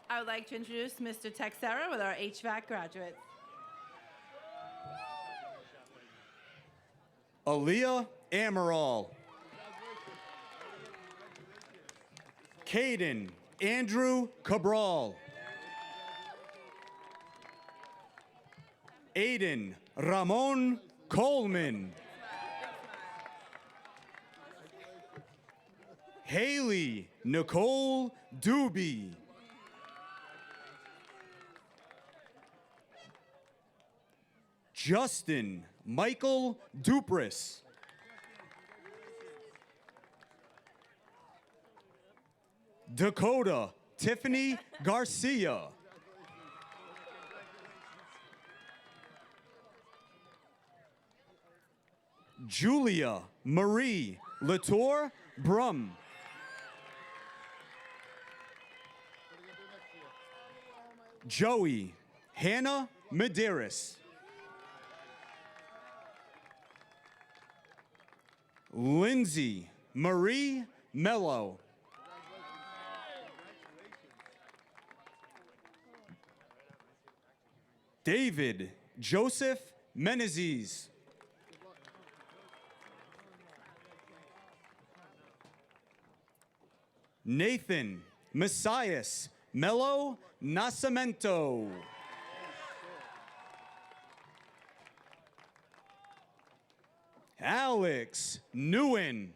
I would like to introduce Mr. Texera with our HVAC graduates. Aaliyah Amaral. Caden Andrew Cabral. Aiden Ramon Coleman. Haley Nicole Doobie. Justin Michael Dupris. Dakota Tiffany Garcia. Julia Marie Latour Brum. Joey Hannah Medeiros. Lindsay Marie Mello. David Joseph Menezes. Nathan Messias Melo Nascimento. Alex Nguyen.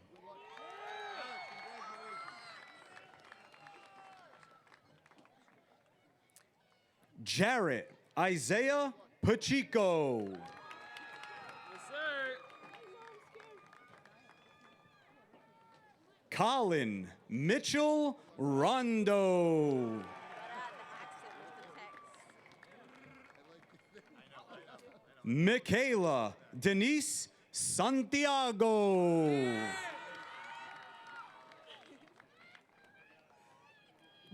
Jarrett Isaiah Pacheco. Colin Mitchell Rondo. Michaela Denise Santiago.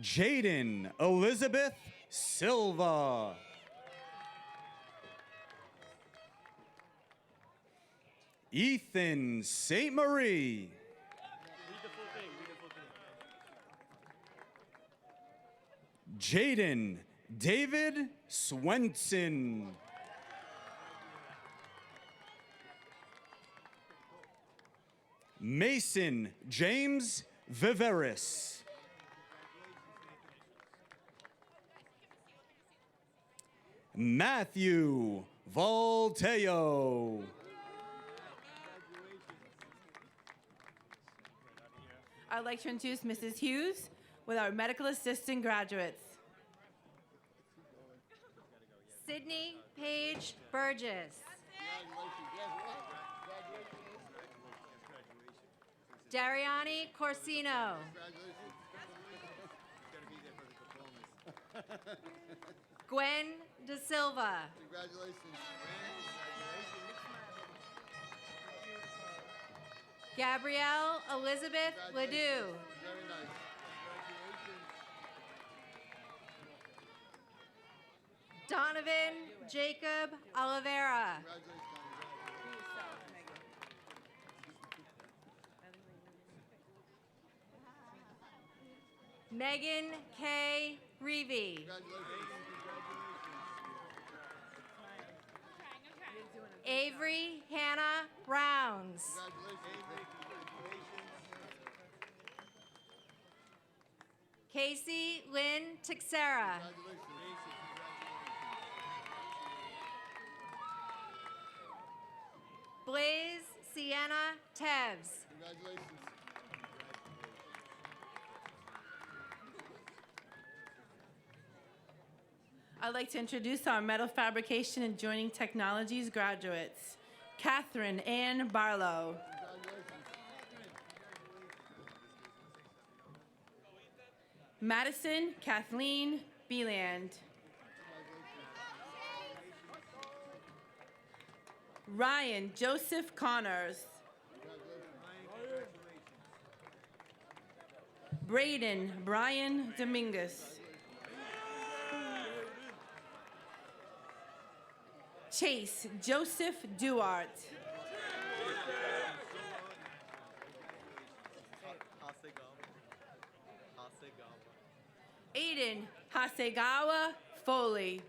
Jaden Elizabeth Silva. Ethan St. Marie. Jaden David Swenson. Mason James Viveris. Matthew Volteo. I'd like to introduce Mrs. Hughes with our medical assistant graduates. Sydney Paige Burgess. Dariani Corsino. Gwen De Silva. Gabrielle Elizabeth Ledoux. Donovan Jacob Oliveira. Megan K. Reevy. Avery Hannah Rounds. Casey Lynn Tixera. Blaze Sienna Tevz. I'd like to introduce our metal fabrication and joining technologies graduates. Catherine Ann Barlow. Madison Kathleen Beeland. Ryan Joseph Connors. Braden Brian Dominguez. Chase Joseph Duarte. Aiden Hasegawa Foley.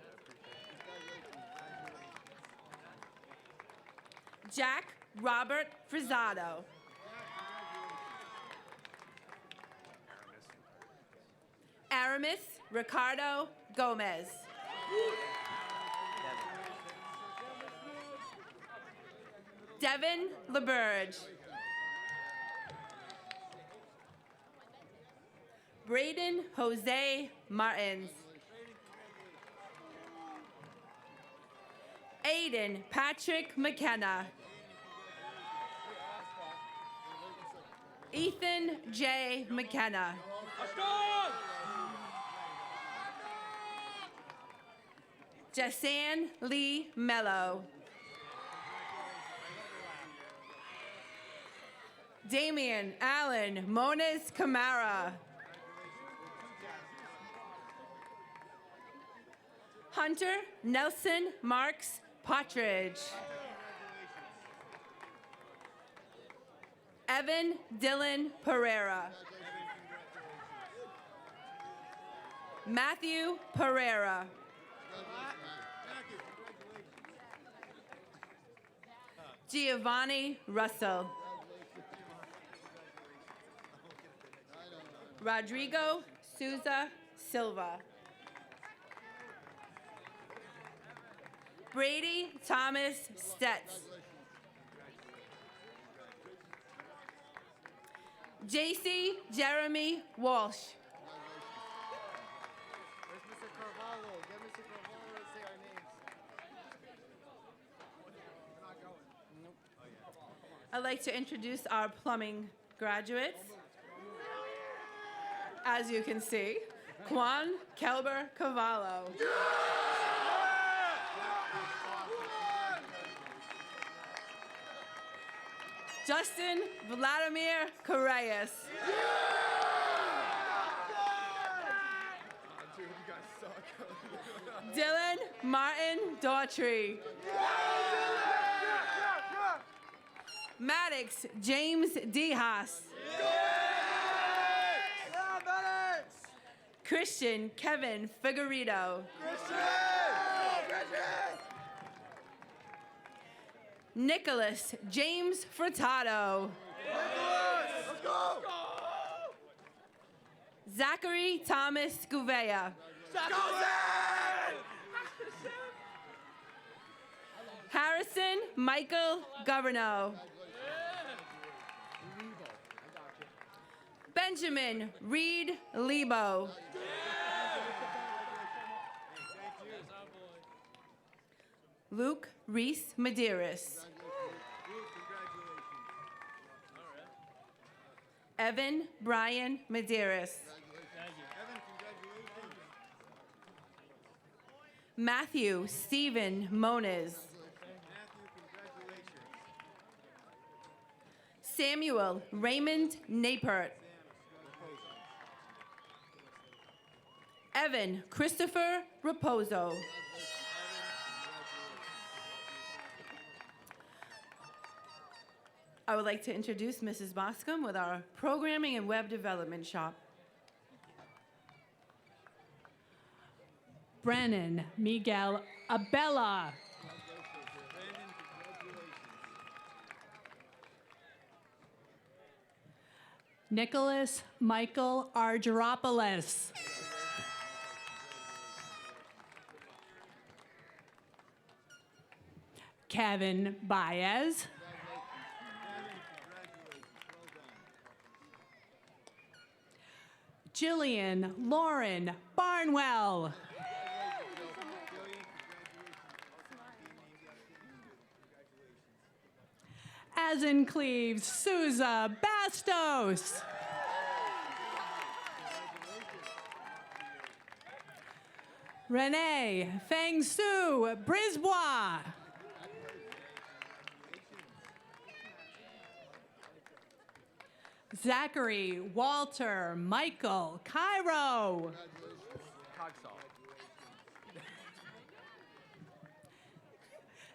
Jack Robert Frizzado. Aramis Ricardo Gomez. Devin LeBurge. Braden Jose Martins. Aiden Patrick McKenna. Ethan J. McKenna. Jasan Lee Mello. Damian Allen Moniz Camara. Hunter Nelson Marks Partridge. Evan Dylan Pereira. Matthew Pereira. Giovanni Russell. Rodrigo Souza Silva. Brady Thomas Stetz. JC Jeremy Walsh. Where's Mr. Carvalho? Get Mr. Carvalho to say our names. I'd like to introduce our plumbing graduates. As you can see, Juan Kelber Cavallo. Justin Vladimir Correas. Dylan Martin Daughtry. Maddox James Dehaas. Christian Kevin Figueredo. Nicholas James Furtado. Zachary Thomas Gouveia. Harrison Michael Governo. Benjamin Reed Lebo. Luke Reese Medeiros. Evan Brian Medeiros. Matthew Stephen Moniz. Samuel Raymond Napert. Evan Christopher Raposo. I would like to introduce Mrs. Boscombe with our Programming and Web Development Shop. Brennan Miguel Abella. Nicholas Michael Argyropoulos. Kevin Baez. Jillian Lauren Barnwell. Azencleves Souza Bastos. Renee Feng Su Brisbois. Zachary Walter Michael Cairo.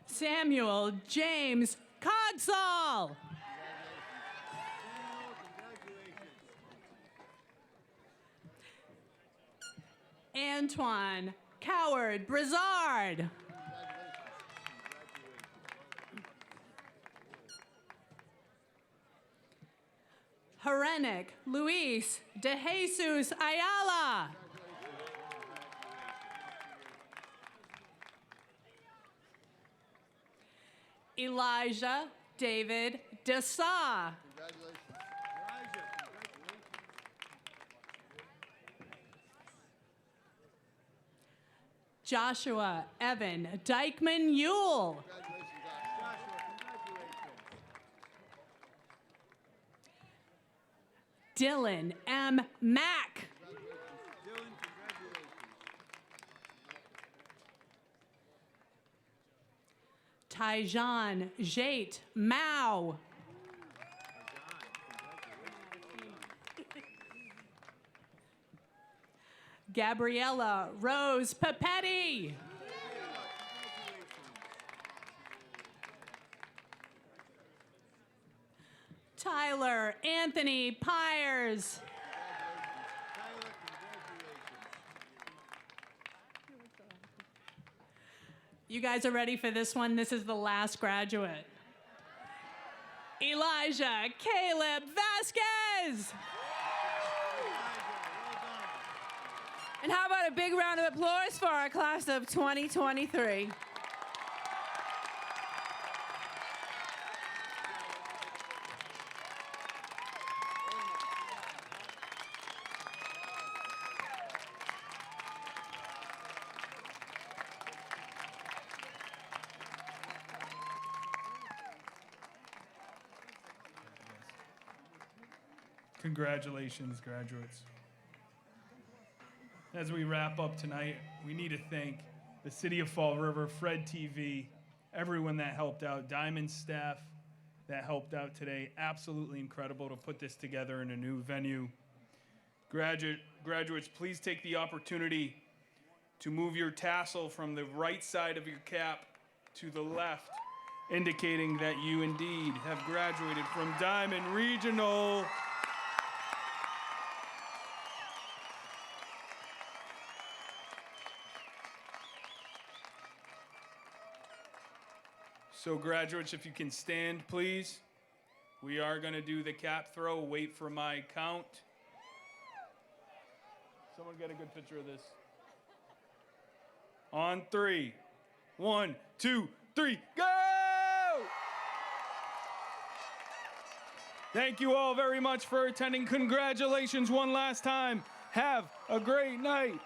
Samuel James Codsall. Antoine Coward Brizard. Herenek Luis De Jesus Ayala. Elijah David Desa. Joshua Evan Dykeman Yule. Dylan M. Mack. Tyjon Jate Mao. Gabriella Rose Papetti. Tyler Anthony Pyers. You guys are ready for this one? This is the last graduate. Elijah Caleb Vasquez. And how about a big round of applause for our class of 2023? Congratulations, graduates. As we wrap up tonight, we need to thank the City of Fall River, Fred TV, everyone that helped out, Diamond staff, that helped out today. Absolutely incredible to put this together in a new venue. Graduates, please take the opportunity to move your tassel from the right side of your cap to the left, indicating that you indeed have graduated from Diman Regional. So graduates, if you can stand, please. We are going to do the cap throw. Wait for my count. Someone get a good picture of this. On 3. 1, 2, 3, go! Thank you all very much for attending. Congratulations one last time. Have a great night.